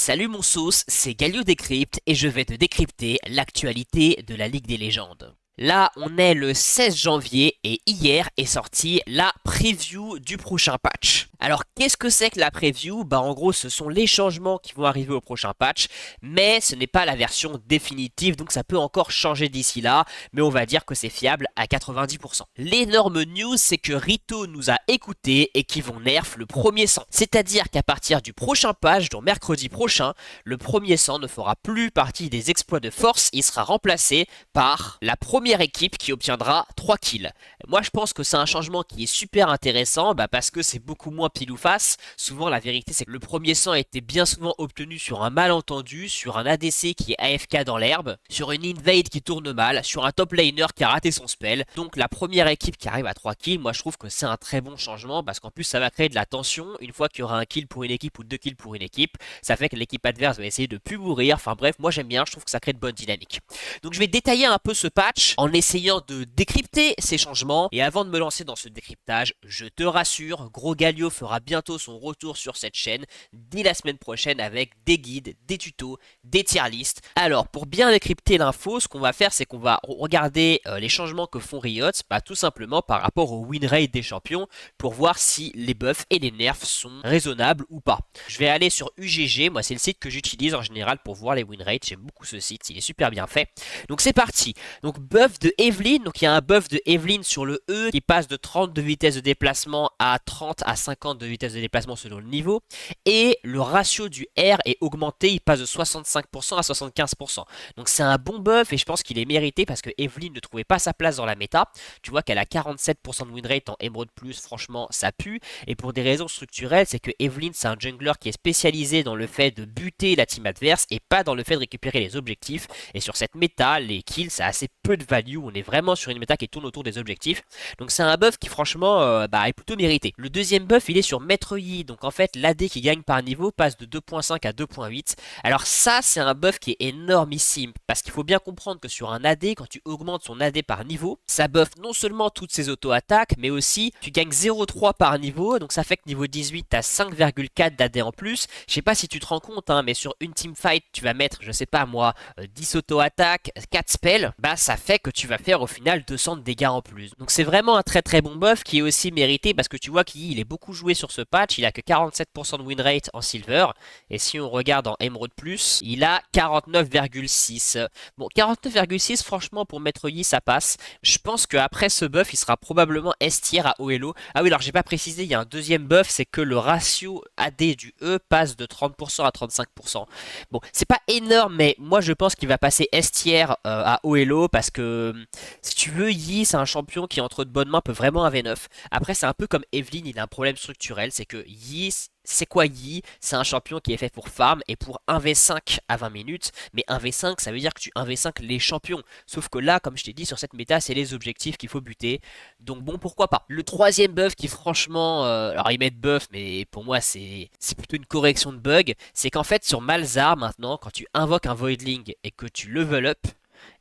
Salut mon sauce, c'est Galio Décrypte et je vais te décrypter l'actualité de la Ligue des légendes. Là, on est le 16 janvier et hier est sortie la preview du prochain patch. Alors, qu'est-ce que c'est que la preview? En gros, ce sont les changements qui vont arriver au prochain patch, mais ce n'est pas la version définitive, donc ça peut encore changer d'ici là, mais on va dire que c'est fiable à 90%. L'énorme news, c'est que Rito nous a écoutés et qu'ils vont nerf le premier sang. C'est-à-dire qu'à partir du prochain patch, donc mercredi prochain, le premier sang ne fera plus partie des exploits de force, il sera remplacé par la première équipe qui obtiendra 3 kills. Moi je pense que c'est un changement qui est super intéressant parce que c'est beaucoup moins pile ou face. Souvent la vérité c'est que le premier sang était bien souvent obtenu sur un malentendu, sur un ADC qui est AFK dans l'herbe, sur une invade qui tourne mal, sur un top laner qui a raté son spell. Donc la première équipe qui arrive à 3 kills, moi je trouve que c'est un très bon changement parce qu'en plus ça va créer de la tension. Une fois qu'il y aura un kill pour une équipe ou 2 kills pour une équipe, ça fait que l'équipe adverse va essayer de plus mourir. Enfin bref, moi j'aime bien, je trouve que ça crée de bonnes dynamiques. Donc je vais détailler un peu ce patch en essayant de décrypter ces changements. Et avant de me lancer dans ce décryptage, je te rassure, Gros Galio fera bientôt son retour sur cette chaîne dès la semaine prochaine avec des guides, des tutos, des tier lists. Alors pour bien décrypter l'info, ce qu'on va faire c'est qu'on va regarder les changements que font Riot, tout simplement par rapport au win rate des champions pour voir si les buffs et les nerfs sont raisonnables ou pas. Je vais aller sur UGG, moi c'est le site que j'utilise en général pour voir les win rates, j'aime beaucoup ce site, il est super bien fait. Donc c'est parti. Donc buff de Evelynn, donc il y a un buff de Evelynn sur le E qui passe de 30 de vitesse de déplacement à 30 à 50 de vitesse de déplacement selon le niveau. Et le ratio du R est augmenté, il passe de 65% à 75%. Donc c'est un bon buff et je pense qu'il est mérité parce que Evelynn ne trouvait pas sa place dans la méta. Tu vois qu'elle a 47% de win rate en Emerald Plus, franchement ça pue. Et pour des raisons structurelles, c'est que Evelynn c'est un jungler qui est spécialisé dans le fait de buter la team adverse et pas dans le fait de récupérer les objectifs. Et sur cette méta, les kills ça a assez peu de value, on est vraiment sur une méta qui tourne autour des objectifs. Donc c'est un buff qui franchement est plutôt mérité. Le deuxième buff il est sur Maître Yi, donc en fait l'AD qui gagne par niveau passe de 2.5 à 2.8. Alors ça c'est un buff qui est énormissime, parce qu'il faut bien comprendre que sur un AD, quand tu augmentes son AD par niveau, ça buff non seulement toutes ses auto-attaques, mais aussi tu gagnes 0.3 par niveau, donc ça fait que niveau 18 t'as 5,4 d'AD en plus. Je sais pas si tu te rends compte, mais sur une teamfight tu vas mettre, je sais pas moi, 10 auto-attaques, 4 spells, ça fait que tu vas faire au final 200 de dégâts en plus. Donc c'est vraiment un très très bon buff qui est aussi mérité parce que tu vois qu'il est beaucoup joué sur ce patch, il a que 47% de win rate en silver, et si on regarde en Emerald Plus, il a 49,6. Bon, 49,6 franchement pour Maître Yi ça passe. Je pense qu'après ce buff il sera probablement S tier à haut elo. Ah oui alors j'ai pas précisé, il y a un deuxième buff, c'est que le ratio AD du E passe de 30% à 35%. Bon, c'est pas énorme, mais moi je pense qu'il va passer S tier à haut elo parce que si tu veux, Yi c'est un champion qui entre de bonnes mains peut vraiment un V9. Après c'est un peu comme Evelynn, il a un problème structurel, c'est que Yi, c'est quoi Yi? C'est un champion qui est fait pour farm et pour 1v5 à 20 minutes. Mais 1v5 ça veut dire que tu 1v5 les champions. Sauf que là, comme je t'ai dit, sur cette méta, c'est les objectifs qu'il faut buter. Donc bon, pourquoi pas. Le troisième buff qui franchement, alors ils mettent buff, mais pour moi c'est plutôt une correction de bug. C'est qu'en fait sur Malzahar maintenant, quand tu invoques un Voidling et que tu level up,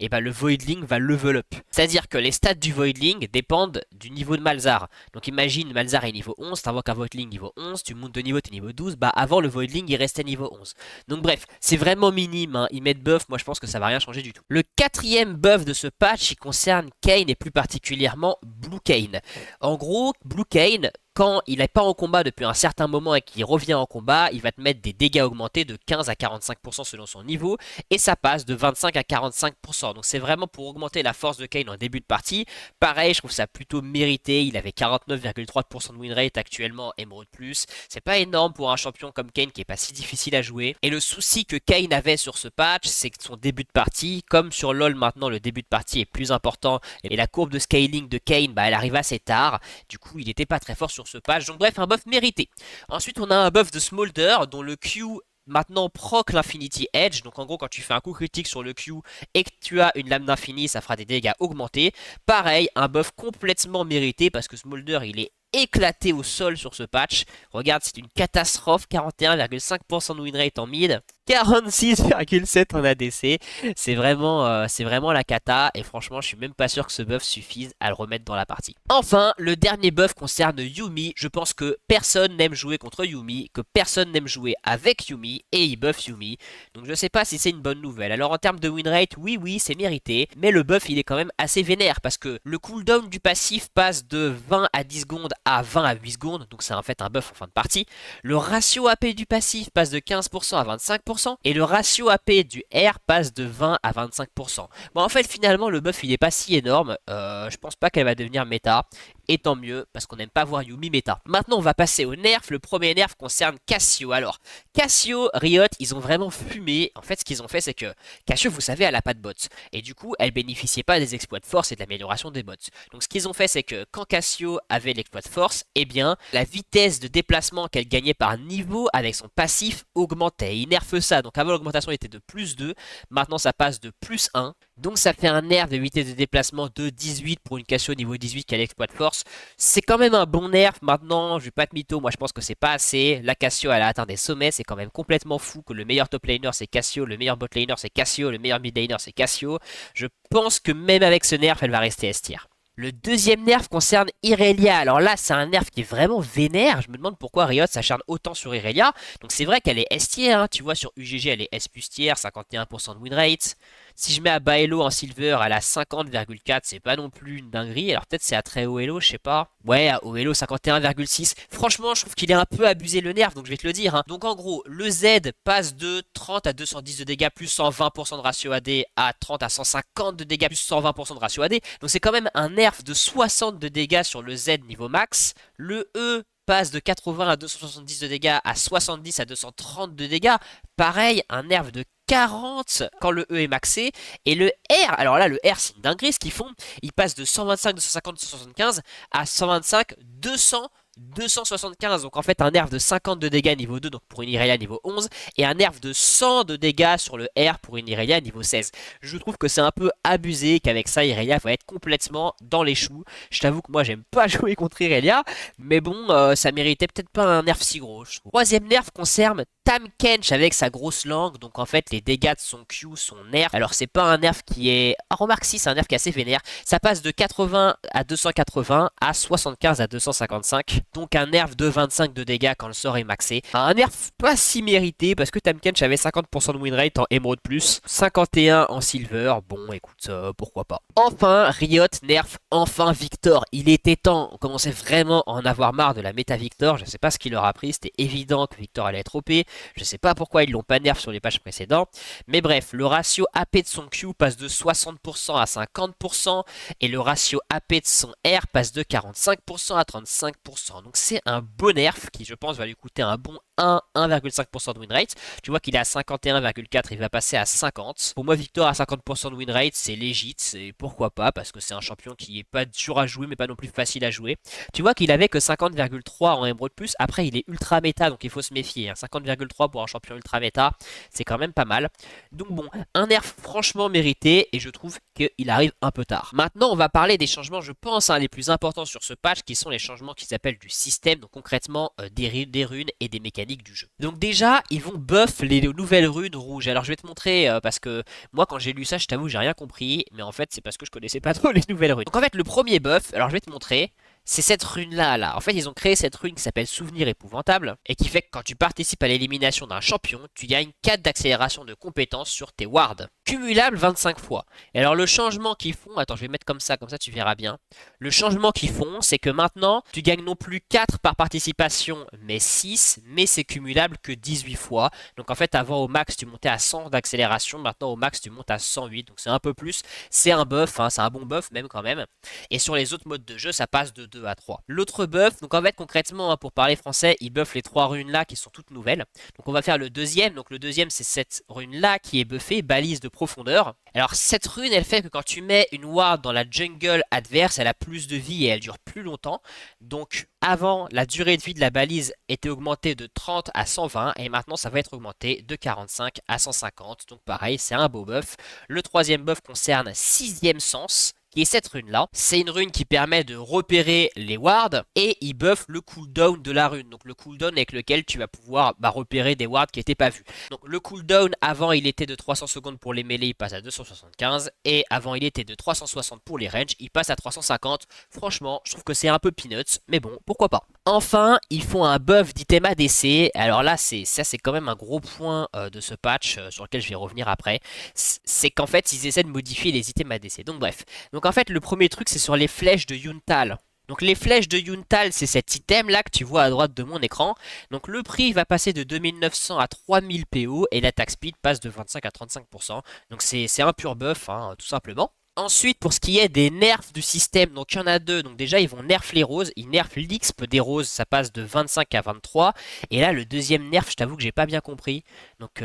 et le Voidling va level up. C'est-à-dire que les stats du Voidling dépendent du niveau de Malzahar. Donc imagine Malzahar est niveau 11, t'invoques un Voidling niveau 11, tu montes de niveau, t'es niveau 12, avant le Voidling il restait niveau 11. Donc bref, c'est vraiment minime, ils mettent buff, moi je pense que ça va rien changer du tout. Le quatrième buff de ce patch, il concerne Kayn et plus particulièrement Blue Kayn. En gros, Blue Kayn, quand il n'est pas en combat depuis un certain moment et qu'il revient en combat, il va te mettre des dégâts augmentés de 15 à 45% selon son niveau, et ça passe de 25 à 45%. Donc c'est vraiment pour augmenter la force de Kayn en début de partie. Pareil, je trouve ça plutôt mérité, il avait 49,3% de win rate actuellement Emerald Plus. C'est pas énorme pour un champion comme Kayn qui est pas si difficile à jouer. Et le souci que Kayn avait sur ce patch, c'est que son début de partie, comme sur LoL maintenant le début de partie est plus important, et la courbe de scaling de Kayn, elle arrive assez tard, du coup il n'était pas très fort sur ce patch, donc bref un buff mérité. Ensuite on a un buff de Smolder dont le Q maintenant proc l'Infinity Edge, donc en gros quand tu fais un coup critique sur le Q et que tu as une lame d'infini, ça fera des dégâts augmentés. Pareil, un buff complètement mérité parce que Smolder il est éclaté au sol sur ce patch. Regarde, c'est une catastrophe. 41,5% de win rate en mid. 46,7 en ADC. C'est vraiment la cata. Et franchement, je suis même pas sûr que ce buff suffise à le remettre dans la partie. Enfin, le dernier buff concerne Yuumi. Je pense que personne n'aime jouer contre Yuumi, que personne n'aime jouer avec Yuumi, et il buff Yuumi. Donc je sais pas si c'est une bonne nouvelle. Alors en termes de win rate, oui, c'est mérité. Mais le buff, il est quand même assez vénère. Parce que le cooldown du passif passe de 20 à 10 secondes à 20 à 8 secondes. Donc c'est en fait un buff en fin de partie. Le ratio AP du passif passe de 15% à 25%. Et le ratio AP du R passe de 20 à 25%. Bon, en fait, finalement, le buff, il est pas si énorme. Je pense pas qu'elle va devenir méta. Et tant mieux, parce qu'on n'aime pas voir Yuumi méta. Maintenant, on va passer au nerf. Le premier nerf concerne Cassio. Alors, Cassio, Riot, ils ont vraiment fumé. En fait, ce qu'ils ont fait, c'est que Cassio, vous savez, elle a pas de bots. Et du coup, elle bénéficiait pas des exploits de force et de l'amélioration des bots. Donc, ce qu'ils ont fait, c'est que quand Cassio avait l'exploit de force, eh bien, la vitesse de déplacement qu'elle gagnait par niveau avec son passif augmentait. Ils nerfent ça. Donc, avant, l'augmentation était de plus 2. Maintenant, ça passe de plus 1. Donc, ça fait un nerf de vitesse de déplacement de 18 pour une Cassio niveau 18 qui a l'exploit de force. C'est quand même un bon nerf. Maintenant, je vais pas être mytho, moi je pense que c'est pas assez. La Cassio, elle a atteint des sommets. C'est quand même complètement fou que le meilleur top laner c'est Cassio, le meilleur bot laner c'est Cassio, le meilleur mid laner c'est Cassio. Je pense que même avec ce nerf, elle va rester S tier. Le deuxième nerf concerne Irelia. Alors là, c'est un nerf qui est vraiment vénère. Je me demande pourquoi Riot s'acharne autant sur Irelia. Donc c'est vrai qu'elle est S tier, hein. Tu vois, sur UGG, elle est S plus tier, 51% de win rate. Si je mets à bas elo en silver, elle a 50,4, c'est pas non plus une dinguerie. Alors peut-être c'est à très haut elo, je sais pas. Ouais, à haut elo 51,6. Franchement, je trouve qu'il est un peu abusé le nerf, donc je vais te le dire, hein. Donc en gros, le Z passe de 30 à 210 de dégâts plus 120% de ratio AD à 30 à 150 de dégâts plus 120% de ratio AD. Donc c'est quand même un nerf de 60 de dégâts sur le Z niveau max. Le E passe de 80 à 270 de dégâts à 70 à 230 de dégâts. Pareil, un nerf de 40 quand le E est maxé. Et le R, alors là, le R, c'est une dinguerie ce qu'ils font. Ils passent de 125, 250, 275 à 125, 200, 275. Donc en fait, un nerf de 50 de dégâts niveau 2, donc pour une Irelia niveau 11. Et un nerf de 100 de dégâts sur le R pour une Irelia niveau 16. Je trouve que c'est un peu abusé qu'avec ça, Irelia va être complètement dans les choux. Je t'avoue que moi, j'aime pas jouer contre Irelia. Mais bon, ça méritait peut-être pas un nerf si gros. Troisième nerf concerne Tahm Kench avec sa grosse langue. Donc en fait, les dégâts de son Q sont nerfs. Alors c'est pas un nerf qui est... Ah, remarque si, c'est un nerf qui est assez vénère. Ça passe de 80 à 280 à 75 à 255. Donc un nerf de 25 de dégâts quand le sort est maxé. Un nerf pas si mérité parce que Tahm Kench avait 50% de win rate en Emerald+, 51 en Silver. Bon, écoute, pourquoi pas. Enfin, Riot nerf enfin Victor. Il était temps. On commençait vraiment à en avoir marre de la méta Victor. Je sais pas ce qu'il leur a pris. C'était évident que Victor allait être OP. Je sais pas pourquoi ils l'ont pas nerf sur les patchs précédents. Mais bref, le ratio AP de son Q passe de 60% à 50%. Et le ratio AP de son R passe de 45% à 35%. Donc c'est un beau nerf qui, je pense, va lui coûter un bon 1,5% de win rate. Tu vois qu'il est à 51,4, il va passer à 50. Pour moi, Victor à 50% de win rate, c'est légit. Et pourquoi pas, parce que c'est un champion qui est pas dur à jouer, mais pas non plus facile à jouer. Tu vois qu'il avait que 50,3 en Emerald+. Après, il est ultra méta, donc il faut se méfier. 50,3 pour un champion ultra méta, c'est quand même pas mal. Donc bon, un nerf franchement mérité, et je trouve qu'il arrive un peu tard. Maintenant, on va parler des changements, je pense, les plus importants sur ce patch, qui sont les changements qui s'appellent du système, donc concrètement des runes et des mécaniques du jeu. Donc déjà, ils vont buff les nouvelles runes rouges. Alors je vais te montrer, parce que moi quand j'ai lu ça, je t'avoue, j'ai rien compris, mais en fait c'est parce que je connaissais pas trop les nouvelles runes. Donc en fait, le premier buff, alors je vais te montrer, c'est cette rune-là, là. En fait, ils ont créé cette rune qui s'appelle Souvenir épouvantable, et qui fait que quand tu participes à l'élimination d'un champion, tu gagnes 4 d'accélération de compétences sur tes wards. Cumulable 25 fois. Et alors le changement qu'ils font, attends, je vais mettre comme ça tu verras bien. Le changement qu'ils font, c'est que maintenant, tu gagnes non plus 4 par participation, mais 6, mais c'est cumulable que 18 fois. Donc en fait, avant au max, tu montais à 100 d'accélération, maintenant au max, tu montes à 108, donc c'est un peu plus. C'est un buff, hein, c'est un bon buff même quand même. Et sur les autres modes de jeu, ça passe de 2 à 3. L'autre buff, donc en fait concrètement, hein, pour parler français, ils buffent les 3 runes là qui sont toutes nouvelles. Donc on va faire le deuxième. Donc le deuxième, c'est cette rune là qui est buffée, balise de profondeur. Alors cette rune, elle fait que quand tu mets une ward dans la jungle adverse, elle a plus de vie et elle dure plus longtemps. Donc avant, la durée de vie de la balise était augmentée de 30 à 120 et maintenant ça va être augmenté de 45 à 150. Donc pareil, c'est un beau buff. Le troisième buff concerne sixième sens, qui est cette rune là. C'est une rune qui permet de repérer les wards et il buff le cooldown de la rune. Donc le cooldown avec lequel tu vas pouvoir repérer des wards qui n'étaient pas vus. Donc le cooldown avant il était de 300 secondes pour les mêlées, il passe à 275 et avant il était de 360 pour les range, il passe à 350. Franchement, je trouve que c'est un peu peanuts, mais bon, pourquoi pas. Enfin, ils font un buff d'item ADC. Alors là, c'est quand même un gros point de ce patch sur lequel je vais revenir après. C'est qu'en fait, ils essaient de modifier les items ADC. Donc bref. Donc en fait, le premier truc, c'est sur les flèches de Yuntal. Donc les flèches de Yuntal, c'est cet item là que tu vois à droite de mon écran. Donc le prix va passer de 2900 à 3000 PO et l'attaque speed passe de 25 à 35%. Donc c'est un pur buff, hein, tout simplement. Ensuite, pour ce qui est des nerfs du système, donc il y en a deux. Donc déjà, ils vont nerf les roses. Ils nerfent l'XP des roses, ça passe de 25 à 23. Et là, le deuxième nerf, je t'avoue que j'ai pas bien compris. Donc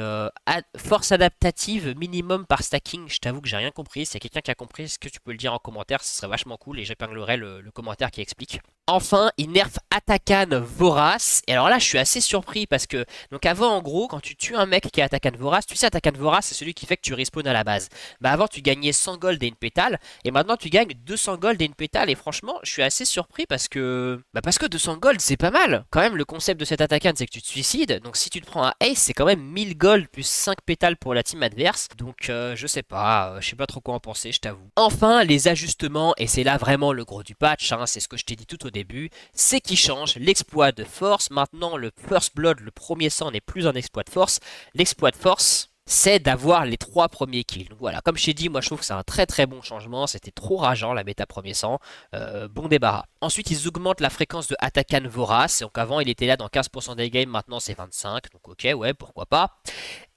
force adaptative minimum par stacking, je t'avoue que j'ai rien compris. Si y a quelqu'un qui a compris, est-ce que tu peux le dire en commentaire? Ce serait vachement cool et j'épinglerai le commentaire qui explique. Enfin, ils nerfent Atakan Vorace. Et alors là, je suis assez surpris parce que, donc avant, en gros, quand tu tues un mec qui est Atakan Vorace, tu sais, Atakan Vorace, c'est celui qui fait que tu respawns à la base. Bah avant, tu gagnais 100 gold et une pétale. Et maintenant, tu gagnes 200 gold et une pétale. Et franchement, je suis assez surpris parce que, 200 gold, c'est pas mal. Quand même, le concept de cet Atakan, c'est que tu te suicides. Donc si tu te prends un ace, c'est quand même 1000 gold plus 5 pétales pour la team adverse. Donc je sais pas trop quoi en penser, je t'avoue. Enfin, les ajustements, et c'est là vraiment le gros du patch, hein, c'est ce que je t'ai dit tout au début, c'est qu'ils changent l'exploit de force. Maintenant, le First Blood, le premier sang, n'est plus un exploit de force. L'exploit de force, c'est d'avoir les 3 premiers kills. Donc voilà, comme je t'ai dit, moi je trouve que c'est un très très bon changement. C'était trop rageant la méta premier sang. Bon débarras. Ensuite, ils augmentent la fréquence de Atakan Vorace. Donc avant, il était là dans 15% des games, maintenant c'est 25%. Donc ok, ouais, pourquoi pas.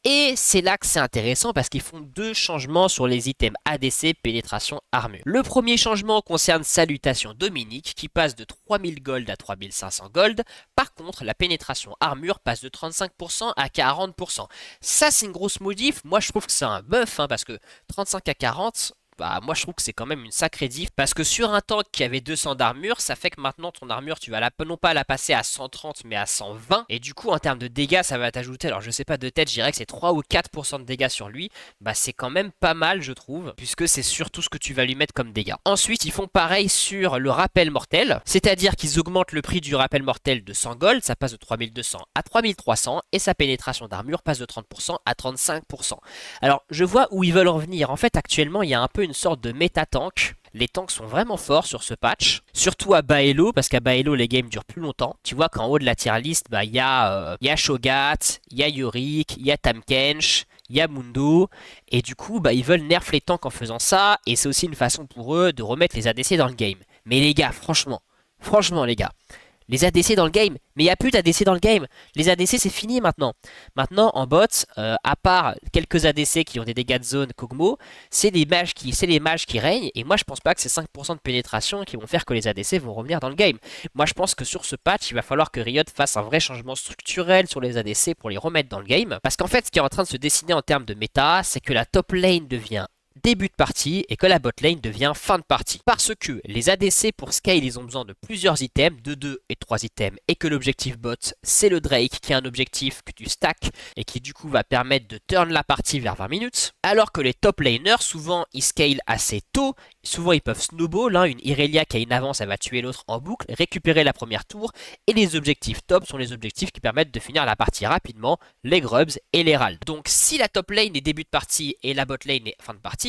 Et c'est là que c'est intéressant parce qu'ils font 2 changements sur les items ADC pénétration armure. Le premier changement concerne Salutation Dominique qui passe de 3000 gold à 3500 gold. Par contre, la pénétration armure passe de 35% à 40%. Ça, c'est une grosse modif. Moi, je trouve que c'est un buff hein, parce que 35 à 40... moi je trouve que c'est quand même une sacrée diff parce que sur un tank qui avait 200 d'armure, ça fait que maintenant ton armure tu vas non pas la passer à 130 mais à 120 et du coup en termes de dégâts ça va t'ajouter, alors je sais pas de tête, je dirais que c'est 3 ou 4% de dégâts sur lui, c'est quand même pas mal je trouve puisque c'est surtout ce que tu vas lui mettre comme dégâts. Ensuite ils font pareil sur le rappel mortel, c'est-à-dire qu'ils augmentent le prix du rappel mortel de 100 gold, ça passe de 3200 à 3300 et sa pénétration d'armure passe de 30% à 35%. Alors je vois où ils veulent en venir, en fait actuellement il y a un peu une sorte de méta-tank. Les tanks sont vraiment forts sur ce patch, surtout à bas elo, parce qu'à bas elo les games durent plus longtemps. Tu vois qu'en haut de la tier list, il y a Shogat, il y a Yorick, il y a Tamkench, il y a Mundo, et du coup ils veulent nerf les tanks en faisant ça, et c'est aussi une façon pour eux de remettre les ADC dans le game. Mais les gars, franchement les gars, les ADC dans le game, mais il n'y a plus d'ADC dans le game. Les ADC c'est fini maintenant. Maintenant en bot, à part quelques ADC qui ont des dégâts de zone Kog'Maw, c'est les mages qui règnent. Et moi je pense pas que c'est 5% de pénétration qui vont faire que les ADC vont revenir dans le game. Moi je pense que sur ce patch, il va falloir que Riot fasse un vrai changement structurel sur les ADC pour les remettre dans le game. Parce qu'en fait ce qui est en train de se dessiner en termes de méta, c'est que la top lane devient début de partie et que la bot lane devient fin de partie. Parce que les ADC pour scale ils ont besoin de plusieurs items, de 2 et 3 items, et que l'objectif bot c'est le Drake qui est un objectif que tu stack et qui du coup va permettre de turn la partie vers 20 minutes. Alors que les top laners souvent ils scale assez tôt, souvent ils peuvent snowball, hein, une Irelia qui a une avance elle va tuer l'autre en boucle, récupérer la première tour, et les objectifs top sont les objectifs qui permettent de finir la partie rapidement, les grubs et les ralds. Donc si la top lane est début de partie et la bot lane est fin de partie,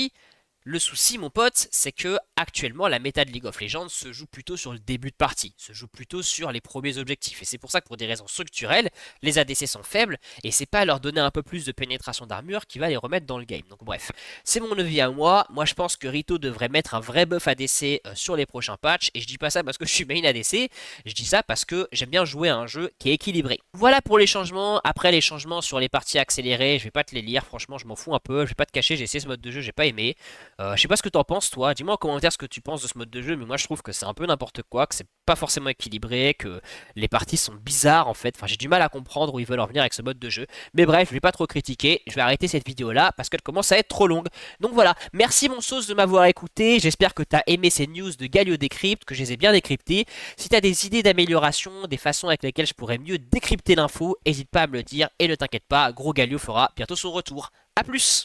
le souci, mon pote, c'est que actuellement la méta de League of Legends se joue plutôt sur le début de partie, se joue plutôt sur les premiers objectifs. Et c'est pour ça que pour des raisons structurelles, les ADC sont faibles et c'est pas leur donner un peu plus de pénétration d'armure qui va les remettre dans le game. Donc bref, c'est mon avis à moi. Moi je pense que Rito devrait mettre un vrai buff ADC sur les prochains patchs. Et je dis pas ça parce que je suis main ADC, je dis ça parce que j'aime bien jouer à un jeu qui est équilibré. Voilà pour les changements. Après les changements sur les parties accélérées, je vais pas te les lire, franchement je m'en fous un peu. Je vais pas te cacher, j'ai essayé ce mode de jeu, j'ai pas aimé. Je sais pas ce que t'en penses toi, dis-moi en commentaire ce que tu penses de ce mode de jeu, mais moi je trouve que c'est un peu n'importe quoi, que c'est pas forcément équilibré, que les parties sont bizarres en fait, enfin j'ai du mal à comprendre où ils veulent en venir avec ce mode de jeu, mais bref, je vais pas trop critiquer, je vais arrêter cette vidéo là parce qu'elle commence à être trop longue. Donc voilà, merci mon sauce de m'avoir écouté, j'espère que t'as aimé ces news de Galio Decrypt, que je les ai bien décryptées. Si t'as des idées d'amélioration, des façons avec lesquelles je pourrais mieux décrypter l'info, n'hésite pas à me le dire et ne t'inquiète pas, gros Galio fera bientôt son retour. A plus!